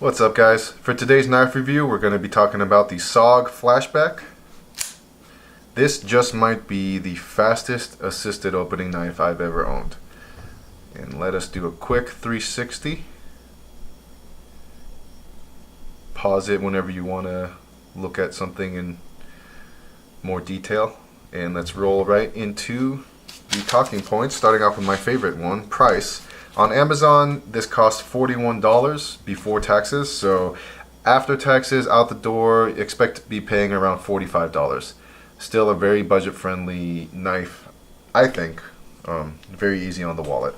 What's up, guys? For today's knife review, we're going to be talking about the SOG Flashback. This just might be the fastest assisted opening knife I've ever owned. And let us do a quick 360. Pause it whenever you want to look at something in more detail. And let's roll right into the talking points, starting off with my favorite one, price. On Amazon, this cost $41 before taxes, so after taxes, out the door, expect to be paying around $45. Still a very budget-friendly knife, I think. Very easy on the wallet.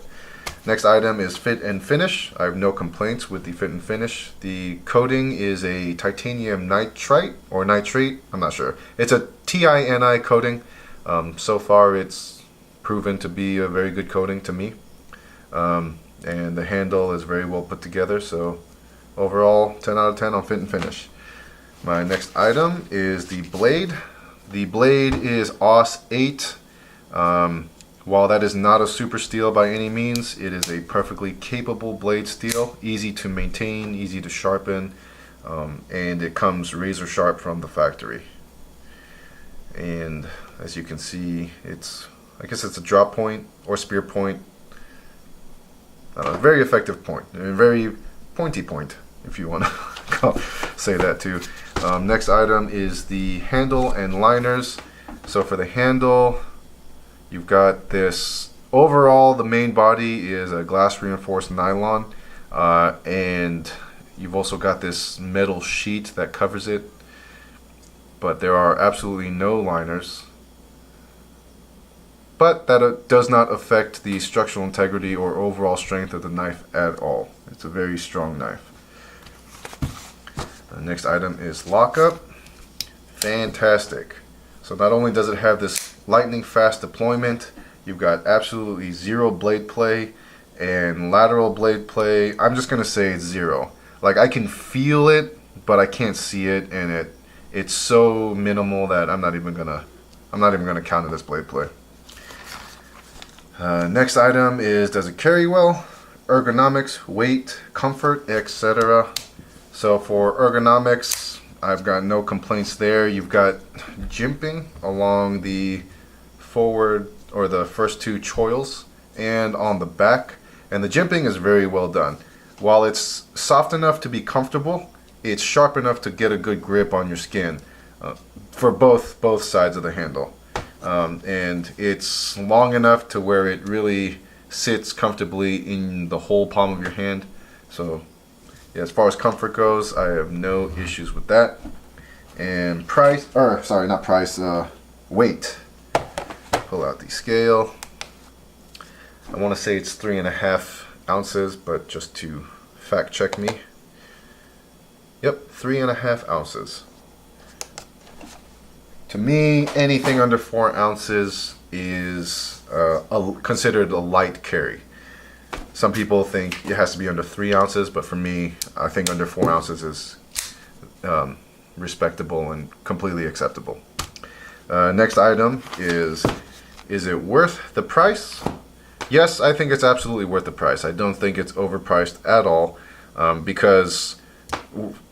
Next item is fit and finish. I have no complaints with the fit and finish. The coating is a titanium nitrite, or nitrate, I'm not sure. It's a TINI coating. So far, it's proven to be a very good coating to me. And the handle is very well put together, so overall 10 out of 10 on fit and finish. My next item is the blade. The blade is AUS 8. While that is not a super steel by any means, it is a perfectly capable blade steel, easy to maintain, easy to sharpen, and it comes razor sharp from the factory. And as you can see, I guess it's a drop point or spear point. Very effective point, a very pointy point, if you want to say that too. Next item is the handle and liners. So for the handle, you've got this. Overall, the main body is a glass reinforced nylon, and you've also got this metal sheet that covers it. But there are absolutely no liners. But that does not affect the structural integrity or overall strength of the knife at all. It's a very strong knife. The next item is lockup. Fantastic. So not only does it have this lightning fast deployment, you've got absolutely zero blade play and lateral blade play. I'm just going to say it's zero. Like, I can feel it, but I can't see it, and it's so minimal that I'm not even gonna count it as blade play. Next item is, does it carry well? Ergonomics, weight, comfort, etc. So for ergonomics, I've got no complaints there. You've got jimping along the forward or the first two choils and on the back, and the jimping is very well done. While it's soft enough to be comfortable, it's sharp enough to get a good grip on your skin for both sides of the handle. And it's long enough to where it really sits comfortably in the whole palm of your hand. So yeah, as far as comfort goes, I have no issues with that. And weight. Pull out the scale. I want to say it's 3.5 ounces, but just to fact check me. Yep, 3.5 ounces. To me, anything under 4 ounces is considered a light carry. Some people think it has to be under 3 ounces, but for me, I think under 4 ounces is respectable and completely acceptable. Next item is it worth the price? Yes, I think it's absolutely worth the price. I don't think it's overpriced at all, because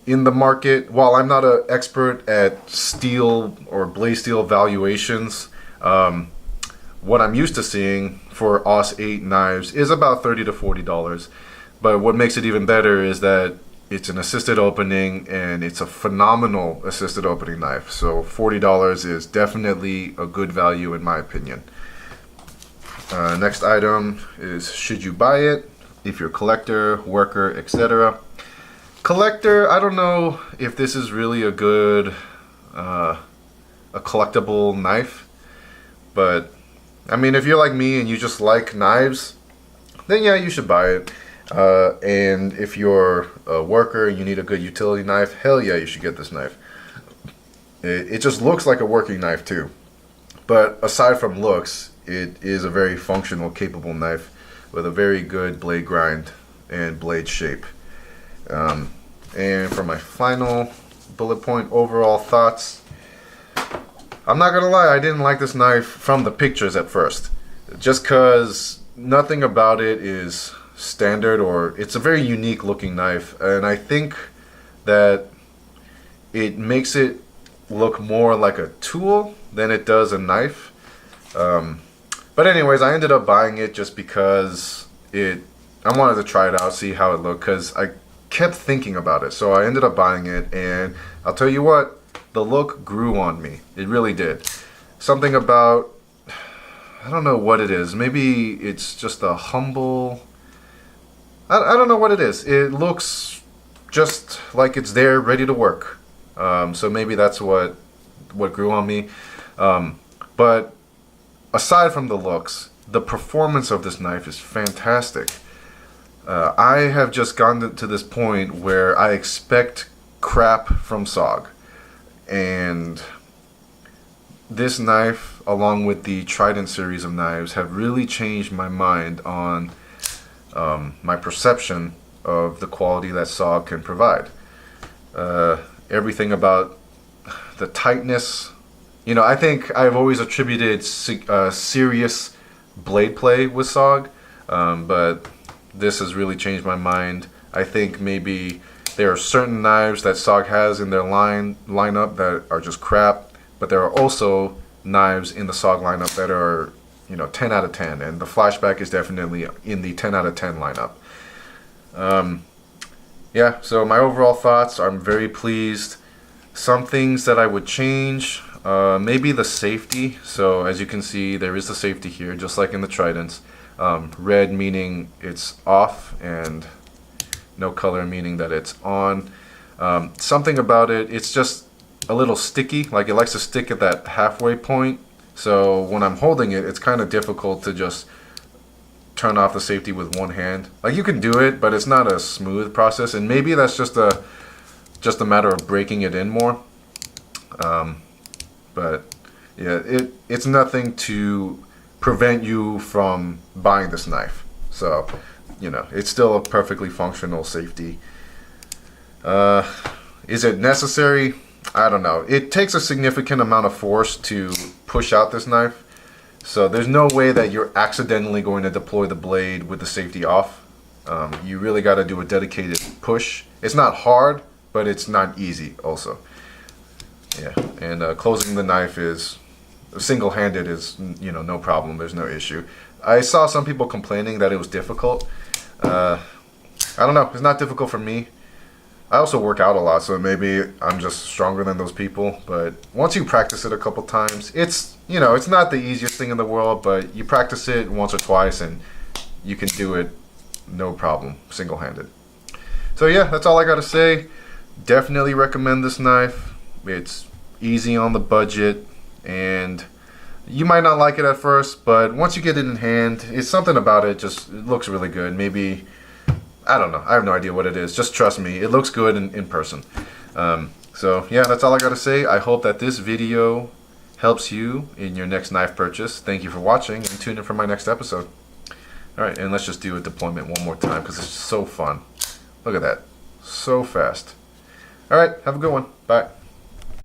in the market, while I'm not an expert at steel or blade steel valuations, what I'm used to seeing for AUS 8 knives is about $30 to $40. But what makes it even better is that it's an assisted opening, and it's a phenomenal assisted opening knife. So $40 is definitely a good value in my opinion. Next item is, should you buy it if you're a collector, worker, etc. Collector, I don't know if this is really a good a collectible knife, but I mean, if you're like me and you just like knives, then yeah, you should buy it. And if you're a worker and you need a good utility knife, hell yeah, you should get this knife. It just looks like a working knife too, but aside from looks, it is a very functional, capable knife with a very good blade grind and blade shape. And for my final bullet point, overall thoughts, I'm not gonna lie, I didn't like this knife from the pictures at first, just because nothing about it is standard, or it's a very unique looking knife, and I think that it makes it look more like a tool than it does a knife. But anyways, I ended up buying it just because I wanted to try it out, see how it looked, because I kept thinking about it. So I ended up buying it, and I'll tell you what, the look grew on me. It really did. Something about, I don't know what it is. Maybe it's just a humble, I don't know what it is. It looks just like it's there, ready to work. So maybe that's what grew on me. But aside from the looks, the performance of this knife is fantastic. I have just gotten to this point where I expect crap from SOG. And this knife, along with the Trident series of knives, have really changed my mind on my perception of the quality that SOG can provide. Everything about the tightness. You know, I think I've always attributed serious blade play with SOG, but this has really changed my mind. I think maybe there are certain knives that SOG has in their lineup that are just crap, but there are also knives in the SOG lineup that are, 10 out of 10, and the Flashback is definitely in the 10 out of 10 lineup. Yeah, so my overall thoughts, I'm very pleased. Some things that I would change, maybe the safety. So as you can see, there is the safety here, just like in the Tridents. Red meaning it's off, and no color meaning that it's on. Something about it, it's just a little sticky, like it likes to stick at that halfway point. So when I'm holding it, it's kind of difficult to just turn off the safety with one hand. Like, you can do it, but it's not a smooth process, and maybe that's just a matter of breaking it in more. But yeah, it's nothing to prevent you from buying this knife. So, it's still a perfectly functional safety. Is it necessary? I don't know. It takes a significant amount of force to push out this knife. So there's no way that you're accidentally going to deploy the blade with the safety off. You really got to do a dedicated push. It's not hard, but it's not easy also. Yeah, and closing the knife is single-handed is, no problem. There's no issue. I saw some people complaining that it was difficult. I don't know. It's not difficult for me. I also work out a lot, so maybe I'm just stronger than those people. But once you practice it a couple times, it's not the easiest thing in the world, but you practice it once or twice and you can do it no problem, single-handed. So yeah, that's all I got to say. Definitely recommend this knife. It's easy on the budget, and you might not like it at first, but once you get it in hand, it's something about it, it looks really good. Maybe, I don't know. I have no idea what it is. Just trust me. It looks good in person. So yeah, that's all I got to say. I hope that this video helps you in your next knife purchase. Thank you for watching, and tune in for my next episode. Alright, and let's just do a deployment one more time because it's so fun. Look at that. So fast. Alright, have a good one. Bye.